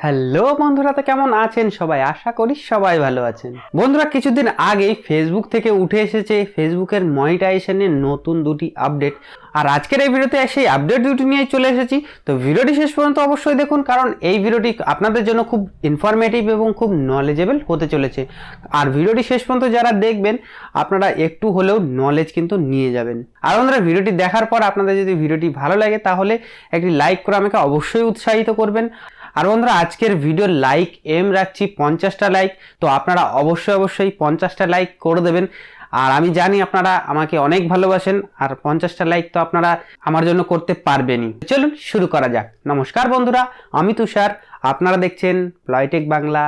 Hello বন্ধুরা, তো কেমন আছেন সবাই? আশা করি সবাই ভালো আছেন। বন্ধুরা, কিছুদিন আগেই ফেসবুক থেকে উঠে এসেছে ফেসবুকের মনিটাইজেশনের নতুন দুটি আপডেট। আর আজকের এই ভিডিওতে সেই আপডেট দুটি নিয়ে চলে এসেছি। তো ভিডিওটি শেষ পর্যন্ত অবশ্যই দেখুন, কারণ এই ভিডিওটি আপনাদের জন্য খুব ইনফরমেটিভ এবং খুব নলেজেবল হতে চলেছে। আর ভিডিওটি শেষ পর্যন্ত যারা দেখবেন আপনারা একটু হলেও নলেজ কিন্তু নিয়ে যাবেন। আর বন্ধুরা, ভিডিওটি দেখার পর আপনাদের যদি ভিডিওটি ভালো লাগে তাহলে একটি লাইক করে আমাকে অবশ্যই উৎসাহিত করবেন। আর বন্ধুরা, আজকের ভিডিওর লাইক রাখছি 50টা লাইক। তো আপনারা অবশ্যই 50টা লাইক করে দেবেন। আর আমি জানি আপনারা আমাকে অনেক ভালোবাসেন, আর 50টা লাইক তো আপনারা আমার জন্য করতে পারবেনই। চলুন শুরু করা যাক। নমস্কার বন্ধুরা, আমি তুষার, আপনারা দেখছেন প্লয়টেক বাংলা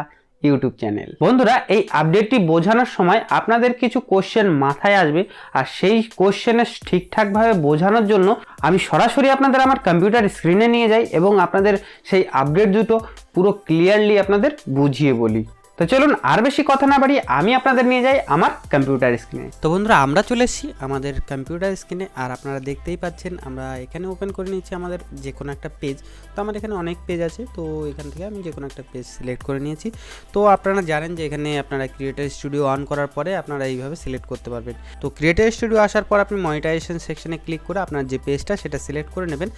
ইউটিউব চ্যানেল। বন্ধুরা, এই আপডেটটি বোঝানোর সময় আপনাদের কিছু কোশ্চেন মাথায় আসবে, আর সেই কোশ্চেনের ঠিকঠাকভাবে বোঝানোর জন্য আমি সরাসরি আপনাদের আমার কম্পিউটার স্ক্রিনে নিয়ে যাই এবং আপনাদের সেই আপডেট দুটো পুরো ক্লিয়ারলি আপনাদের বুঝিয়ে বলি। তো চলুন আর বেশি কথা না বাড়িয়ে আমি আপনাদের নিয়ে যাই আমার কম্পিউটার স্ক্রিনে। তো বন্ধুরা, আমরা চলে এসেছি আমাদের কম্পিউটার স্ক্রিনে, আর আপনারা দেখতেই পাচ্ছেন আমরা এখানে ওপেন করে নিয়েছি আমাদের যে কোনো একটা পেজ। তো আমার এখানে অনেক পেজ আছে, তো এখান থেকে আমি যে কোনো একটা পেজ সিলেক্ট করে নিয়েছি। তো আপনারা জানেন যে এখানে আপনারা ক্রিয়েটর স্টুডিও অন করার পরে আপনারা এইভাবে সিলেক্ট করতে পারবেন। তো ক্রিয়েটর স্টুডিও আসার পর আপনি মনিটাইজেশন সেকশনে ক্লিক করে আপনার যে পেজটা সেটা সিলেক্ট করে নেবেন।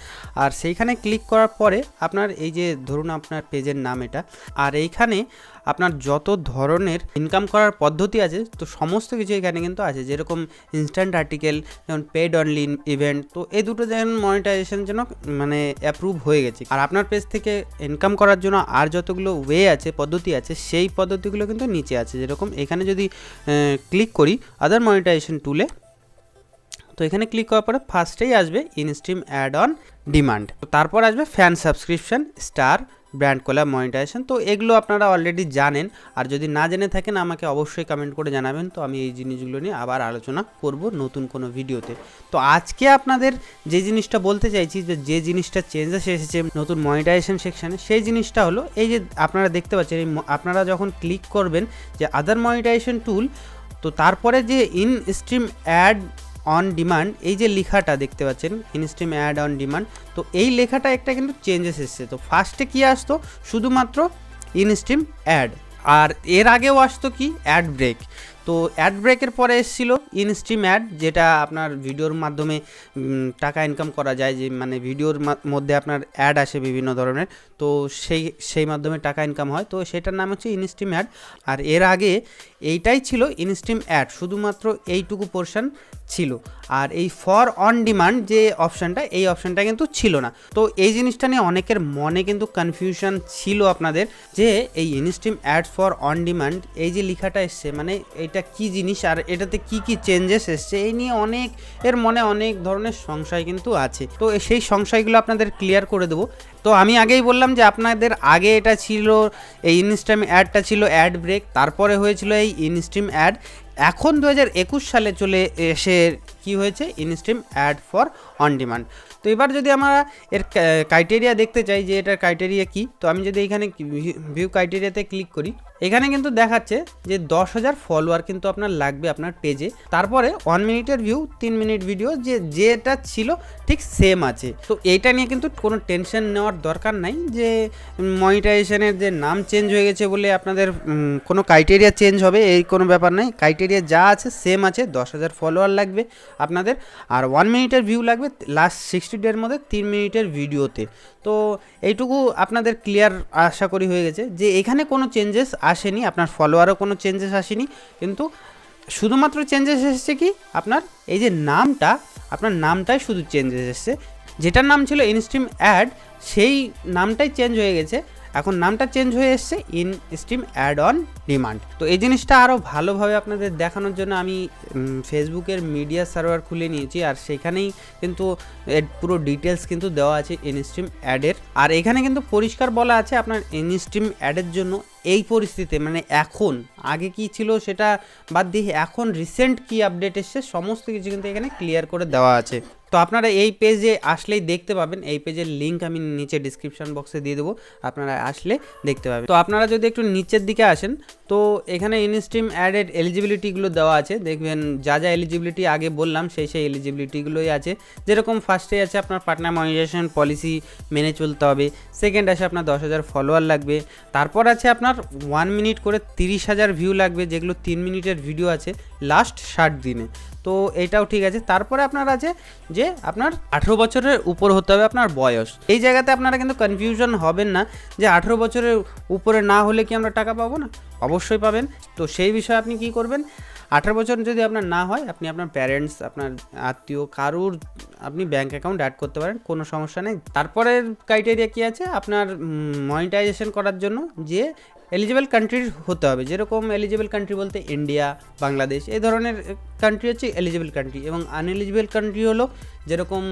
আর সেইখানে ক্লিক করার পরে আপনার এই যে ধরুন আপনার পেজের নাম এটা, আর এইখানে আপনার যত ধরনের ইনকাম করার পদ্ধতি আছে তো সমস্ত কিছু এখানে কিন্তু আছে, যেরকম ইনস্ট্যান্ট আর্টিকেল, যেমন পেড অনলি ইভেন্ট। তো এই দুটো যেমন মনিটাইজেশন জন্য মানে অ্যাপ্রুভ হয়ে গেছে। আর আপনার পেজ থেকে ইনকাম করার জন্য আর যতগুলো ওয়ে আছে, পদ্ধতি আছে, সেই পদ্ধতিগুলো কিন্তু নিচে আছে। যেরকম এখানে যদি ক্লিক করি আদার মনিটাইজেশন টুলে, তো এখানে ক্লিক করার পরে ফার্স্টেই আসবে ইনস্ট্রিম অ্যাড অন ডিমান্ড, তারপর আসবে fan subscription, star, brand collab, monetisation. তো এগুলো আপনারা অলরেডি জানেন, আর যদি না জেনে থাকেন আমাকে অবশ্যই কমেন্ট করে জানাবেন। তো আমি এই জিনিসগুলো নিয়ে আবার আলোচনা করব নতুন কোনো ভিডিওতে। তো আজকে আপনাদের যে জিনিসটা বলতে চাইছি, যে জিনিসটা চেঞ্জেস এসেছে নতুন মনিটাইজেশন সেকশানে, সেই জিনিসটা হলো এই যে আপনারা দেখতে পাচ্ছেন, আপনারা যখন ক্লিক করবেন যে আদার মনিটাইজেশন টুল, তো তারপরে যে in stream add on demand এই যে লেখাটা দেখতে পাচ্ছেন, ইনস্ট্রিম অ্যাড অন ডিমান্ড, তো এই লেখাটা একটা কিন্তু চেঞ্জেস এসছে। তো ফার্স্টে কি আসতো, শুধুমাত্র ইনস্ট্রিম অ্যাড, আর এর আগেও আসতো কি অ্যাড ব্রেক। তো অ্যাড ব্রেকের পরে এসেছিল ইনস্ট্রিম অ্যাড, যেটা আপনার ভিডিওর মাধ্যমে টাকা ইনকাম করা যায়, যে মানে ভিডিওর মধ্যে আপনার অ্যাড আসে বিভিন্ন ধরনের, তো সেই মাধ্যমে টাকা ইনকাম হয়। তো সেটার নাম হচ্ছে ইনস্ট্রিম অ্যাড। আর এর আগে এইটাই ছিল ইনস্ট্রিম অ্যাড, শুধুমাত্র এইটুকু পোর্শন ছিল। আর এই ফর অন ডিমান্ড যে অপশানটা, এই অপশানটা কিন্তু ছিল না। তো এই জিনিসটা নিয়ে অনেকের মনে কিন্তু কনফিউশন ছিল আপনাদের, যে এই instream add for on demand এই যে লেখাটা এসছে, মানে এটা কি জিনিস আর এটাতে কি কি চেঞ্জেস এসছে, এই নিয়ে অনেকের মনে অনেক ধরনের সংশয় কিন্তু আছে। তো সেই সংশয়গুলো আপনাদের ক্লিয়ার করে দেবো। তো আমি আগেই বললাম যে আপনাদের আগে এটা ছিল, এই ইনস্ট্রিম অ্যাডটা ছিল অ্যাড ব্রেক, তারপরে হয়েছিল এই ইনস্ট্রিম অ্যাড। এখন 2021 সালে চলে এসে কি হয়েছে, instream add for on demand. তো এবার যদি আমরা এর ক্রাইটেরিয়া দেখতে চাই যে এটার ক্রাইটেরিয়া কি, তো আমি যদি এখানে ভিউ ক্রাইটেরিয়াতে ক্লিক করি, এখানে কিন্তু দেখাচ্ছে যে 10,000 ফলোয়ার কিন্তু আপনার লাগবে আপনার পেজে। তারপরে 1 মিনিটের ভিউ, 3 মিনিট ভিডিও, যেটা ছিল ঠিক সেম আছে। তো এইটা নিয়ে কিন্তু কোনো টেনশন নেওয়ার দরকার নাই যে মনিটাইজেশনের যে নাম চেঞ্জ হয়ে গেছে বলে আপনাদের কোনো ক্রাইটেরিয়া চেঞ্জ হবে, এই কোনো ব্যাপার নাই। ক্রাইটেরিয়া যা আছে সেম আছে, 10,000 ফলোয়ার লাগবে আপনাদের, আর 1 মিনিটের ভিউ লাগবে লাস্ট 60 ডের মধ্যে 3 মিনিটের ভিডিওতে। তো এইটুকু আপনাদের ক্লিয়ার আশা করি হয়ে গেছে, যে এখানে কোনো চেঞ্জেস আসেনি, আপনার ফলোয়ারও কোনো চেঞ্জেস আসেনি, কিন্তু শুধুমাত্র চেঞ্জেস এসেছে কি আপনার এই যে নামটা, আপনার নামটাই শুধু চেঞ্জেস এসেছে। যেটার নাম ছিল ইনস্ট্রিম অ্যাড, সেই নামটাই চেঞ্জ হয়ে গেছে, এখন নামটা চেঞ্জ হয়ে এসছে ইনস্ট্রিম অ্যাড অন ডিমান্ড। তো এই জিনিসটা আরও ভালোভাবে আপনাদের দেখানোর জন্য আমি ফেসবুকের মিডিয়া সার্ভার খুলে নিয়েছি, আর সেখানেই কিন্তু এর পুরো ডিটেলস কিন্তু দেওয়া আছে ইনস্ট্রিম অ্যাডের। আর এখানে কিন্তু পরিষ্কার বলা আছে আপনার ইনস্ট্রিম অ্যাডের জন্য এই পরিস্থিতিতে, মানে এখন, আগে কি ছিল সেটা বাদ দিয়ে এখন রিসেন্ট কি আপডেট এসছে সমস্ত কিছু কিন্তু এখানে ক্লিয়ার করে দেওয়া আছে। তো আপনারা এই পেজে আসলেই দেখতে পাবেন, এই পেজের লিঙ্ক আমি নিচে ডিসক্রিপশন বক্সে দিয়ে দেবো, আপনারা আসলে দেখতে পাবেন। তো আপনারা যদি একটু নিচের দিকে আসেন তো এখানে ইনস্ট্রিম অ্যাডেড এলিজিবিলিটিগুলো দেওয়া আছে, দেখবেন যা যা এলিজিবিলিটি আগে বললাম সেই এলিজিবিলিটিগুলোই আছে। যেরকম ফার্স্টে আছে আপনার পার্টনার মনিটাইজেশন পলিসি মেনে চলতে হবে, সেকেন্ড আছে আপনার 10,000 ফলোয়ার লাগবে, তারপর আছে আপনার 1 মিনিট করে 30,000 ভিউ লাগবে, যেগুলো 3 মিনিটের ভিডিও আছে লাস্ট 60 দিনে। তো এটাও ঠিক আছে। তারপরে আপনার আছে যে আপনার 18 বছরের উপর হতে হবে আপনার বয়স। এই জায়গাতে আপনারা কিন্তু কনফিউশন হবেন না যে 18 বছরের উপরে না হলে কি আমরা টাকা পাবো না, অবশ্যই পাবেন। তো সেই বিষয়ে আপনি কি করবেন, 18 বছর যদি আপনার না হয় আপনি আপনার প্যারেন্টস, আপনার আত্মীয় কারুর আপনি ব্যাঙ্ক অ্যাকাউন্ট অ্যাড করতে পারেন, কোনো সমস্যা নেই। তারপরের ক্রাইটেরিয়া কী আছে, আপনার মনিটাইজেশন করার জন্য যে এলিজিবল কান্ট্রির হতে হবে। যেরকম এলিজিবল কান্ট্রি বলতে ইন্ডিয়া, বাংলাদেশ, এই ধরনের কান্ট্রি হচ্ছে এলিজিবল কান্ট্রি, এবং আনএলিজিবল কান্ট্রি হলো যেরকম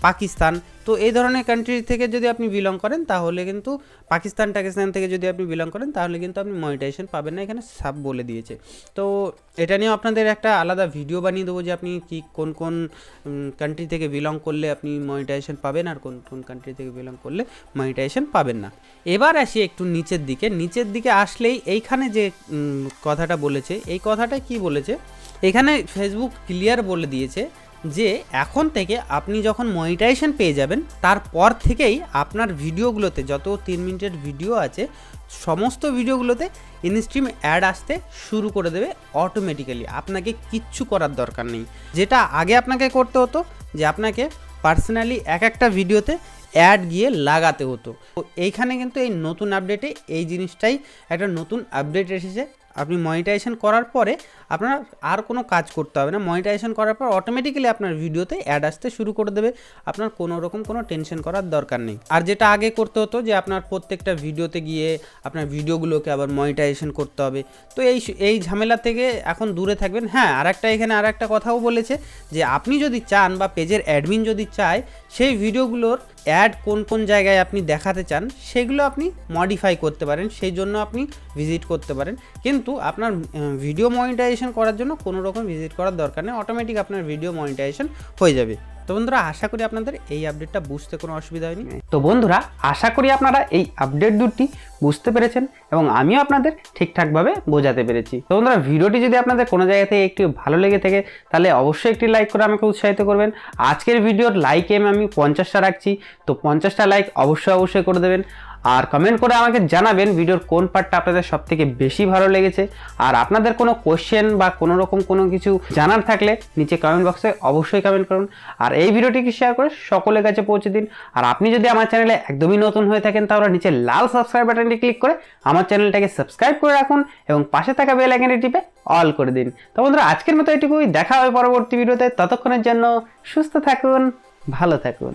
পাকিস্তান। তো এই ধরনের কান্ট্রি থেকে যদি আপনি বিলং করেন তাহলে কিন্তু পাকিস্তান থেকে যদি আপনি বিলং করেন তাহলে কিন্তু আপনি মনিটাইজেশন পাবেন না, এখানে সাব বলে দিয়েছে। তো এটা নিয়েও আপনাদের একটা আলাদা ভিডিও বানিয়ে দেবো যে আপনি কি কোন কোন কান্ট্রি থেকে বিলং করলে আপনি মনিটাইজেশন পাবেন আর কোন কোন কান্ট্রি থেকে বিলং করলে মনিটাইজেশন পাবেন না। এবার আসি একটু নিচের দিকে আসলেই এইখানে যে কথাটা বলেছে, এই কথাটা কি বলেছে, এখানে ফেসবুক ক্লিয়ার বলে দিয়েছে যে এখন থেকে আপনি যখন মনিটাইজেশন পেয়ে যাবেন তারপর থেকেই আপনার ভিডিওগুলোতে যত 3 মিনিটের ভিডিও আছে সমস্ত ভিডিওগুলোতে ইনস্ট্রিম অ্যাড আসতে শুরু করে দেবে অটোমেটিক্যালি, আপনাকে কিচ্ছু করার দরকার নেই। যেটা আগে আপনাকে করতে হতো যে আপনাকে পার্সোনালি একটা ভিডিওতে অ্যাড গিয়ে লাগাতে হতো। তো এইখানে কিন্তু এই নতুন আপডেটে এই জিনিসটাই একটা নতুন আপডেট এসেছে। আপনি মনিটাইজেশন করার পরে আপনার আর কোনো কাজ করতে হবে না, মনিটাইজেশন করার পর অটোমেটিক্যালি আপনার ভিডিওতে অ্যাড আসতে শুরু করে দেবে, আপনার কোনো রকম কোনো টেনশন করার দরকার নেই। আর যেটা আগে করতে হতো যে আপনার প্রত্যেকটা ভিডিওতে গিয়ে আপনার ভিডিওগুলোকে আবার মনিটাইজেশন করতে হবে, তো এই ঝামেলা থেকে এখন দূরে থাকবেন। হ্যাঁ, এখানে আর একটা কথাও বলেছে যে আপনি যদি চান বা পেজের অ্যাডমিন যদি চায় সেই ভিডিওগুলোর অ্যাড কোন কোন জায়গায় আপনি দেখাতে চান সেগুলো আপনি মডিফাই করতে পারেন, সেই জন্য আপনি ভিজিট করতে পারেন। কিন্তু আপনার ভিডিও মনিটাইজেশন করার জন্য কোনো রকম ভিজিট করার দরকার নেই, অটোমেটিক আপনার ভিডিও মনিটাইজেশন হয়ে যাবে। তো বন্ধুরা, আশা করি আপনাদের এই আপডেটটা বুঝতে কোনো অসুবিধা হয়নি। তো বন্ধুরা, আশা করি আপনারা এই আপডেট দুটি বুঝতে পেরেছেন এবং আমিও আপনাদের ঠিকঠাকভাবে বোঝাতে পেরেছি। তো বন্ধুরা, ভিডিওটি যদি আপনাদের কোনো জায়গা থেকে একটু ভালো লেগে থাকে তাহলে অবশ্যই একটি লাইক করে আমাকে উৎসাহিত করবেন। আজকের ভিডিওর লাইক আমি 50টা রাখছি, তো 50টা লাইক অবশ্যই করে দেবেন। আর কমেন্ট করে আমাকে জানাবেন ভিডিওর কোন পার্টটা আপনাদের সবথেকে বেশি ভালো লেগেছে। আর আপনাদের কোনো কোশ্চেন বা কোনো রকম কোনো কিছু জানার থাকলে নিচে কমেন্ট বক্সে অবশ্যই কমেন্ট করুন। আর এই ভিডিওটিকে শেয়ার করে সকলের কাছে পৌঁছে দিন। আর আপনি যদি আমার চ্যানেলে একদমই নতুন হয়ে থাকেন তাহলে নিচে লাল সাবস্ক্রাইব বাটনটি ক্লিক করে আমার চ্যানেলটাকে সাবস্ক্রাইব করে রাখুন এবং পাশে থাকা বেল আইকনটি টিপে অল করে দিন। তো বন্ধুরা, আজকের মতো এটুকুই, দেখা হবে পরবর্তী ভিডিওতে। ততক্ষণের জন্য সুস্থ থাকুন, ভালো থাকুন।